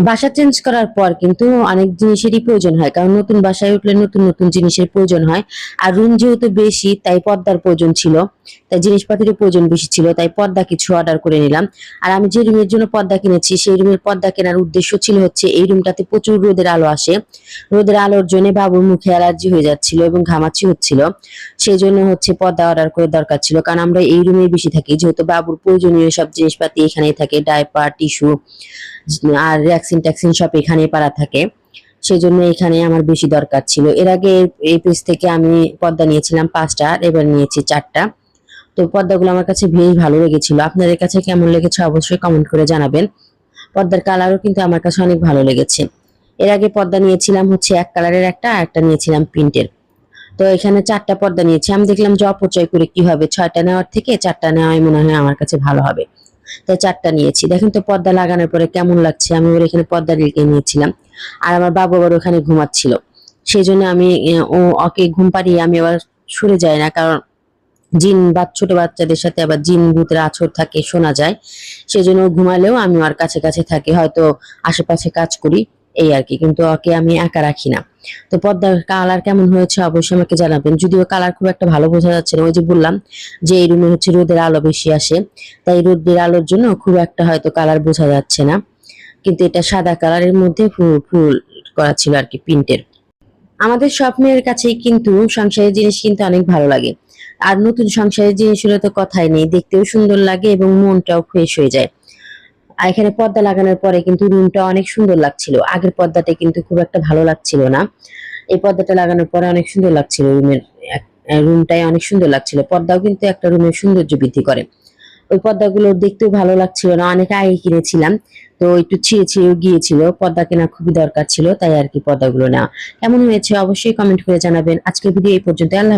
বাসা চেঞ্জ করার পর কিন্তু অনেক জিনিসেরই প্রয়োজন হয়, কারণ নতুন বাসায় উঠলে নতুন নতুন জিনিসের প্রয়োজন হয়। আর রুম যেহেতু বেশি তাই পর্দার প্রয়োজন ছিল, তাই জিনিসপাতিরও প্রয়োজন বেশি ছিল, তাই পর্দা কিছু অর্ডার করে নিলাম। আর আমি যে রুমের জন্য পর্দা কিনেছি সেই রুমের পর্দা কেনার উদ্দেশ্য ছিল হচ্ছে এই রুমটাতে প্রচুর রোদের আলো আসে। রোদের আলোর জন্য বাবুর মুখে অ্যালার্জি হয়ে যাচ্ছিল এবং ঘামাচি হচ্ছিল। সেই জন্য হচ্ছে পর্দা অর্ডার করে দরকার ছিল, কারণ আমরা এই রুমে বেশি থাকি, যেহেতু বাবুর প্রয়োজনীয় সব জিনিসপাতি এখানেই থাকে, ডায়পার, টিস্যু আর ভ্যাকসিন ট্যাক্সিন সব এখানেই পারা থাকে। সেজন্য এখানে আমার বেশি দরকার ছিল। এর আগে এই পেজ থেকে আমি পর্দা নিয়েছিলাম 5টা, এবার নিয়েছি 4টা। তো পর্দাগুলো আমার কাছে বেশ ভালো লেগেছিল। আপনাদের কাছে কেমন লেগেছে অবশ্যই কমেন্ট করে জানাবেন। পর্দার কালারও কিন্তু আমার কাছে অনেক ভালো লেগেছে। এর আগে পর্দা নিয়েছিলাম হচ্ছে এক কালারের একটা, আর একটা নিয়েছিলাম প্রিন্টের। তো এখানে 4টা পর্দা নিয়েছি। আমি দেখলাম যে অপচয় করে কি হবে, 6টা নেওয়ার থেকে 4টা নেওয়াই মনে হয় আমার কাছে ভালো হবে। তাই 4টা নিয়েছি। দেখেন তো পর্দা লাগানোর পরে কেমন লাগছে। আমি ওর এখানে পর্দা রেখে নিয়েছিলাম। আর আমার বাবু আবার ওখানে ঘুমাচ্ছিল। সেই জন্য আমি ওকে ঘুম পাড়িয়ে আমি আবার সরে যাই না, কারণ জিন বা ছোট বাচ্চাদের সাথে আবার জিন ভূতের আঁচড় থাকে, শোনা যায়। সেজন্য ও ঘুমালেও আমি ওর কাছে কাছে থাকি, হয়তো আশেপাশে কাজ করি, এই আর কি, কিন্তু ওকে আমি একা রাখি না। তো পর্দার কালার কেমন হয়েছে অবশ্যই আমাকে জানাবেন। যদিও কালার খুব একটা ভালো বোঝা যাচ্ছে না, ওই যে বললাম যে এই রুমে হচ্ছে রোদের আলো বেশি আসে, তাই রোদের আলোর জন্য খুব একটা হয়তো কালার বোঝা যাচ্ছে না। কিন্তু এটা সাদা কালারের মধ্যে ফুল ফুল করা ছিল আর কি, প্রিন্টের। আমাদের সব মেয়ের কাছেই কিন্তু সংসারের জিনিস কিন্তু অনেক ভালো লাগে। আর নতুন সংসারের জিনিস হলে তো কথাই নেই, দেখতেও সুন্দর লাগে এবং মনটাও ফ্রেশ হয়ে যায়। আর এখানে পর্দা লাগানোর পরে কিন্তু রুমটা অনেক সুন্দর লাগছিল। আগের পর্দাটা কিন্তু খুব একটা ভালো লাগছিল না। এই পর্দাটা লাগানোর পরে অনেক সুন্দর লাগছিল রুমের, রুমটাই অনেক সুন্দর লাগছিল। পর্দাও কিন্তু একটা রুমের সৌন্দর্য বৃদ্ধি করে। ওই পর্দাগুলো দেখতেও ভালো লাগছিল না, অনেক আগে কিনেছিলাম, তো একটু ছিঁড়ে ছিঁড়েও গিয়েছিল। পর্দা কেনা খুবই দরকার ছিল, তাই আর কি পর্দাগুলো নেওয়া। কেমন হয়েছে অবশ্যই কমেন্ট করে জানাবেন। আজকের ভিডিও এই পর্যন্ত। আল্লাহ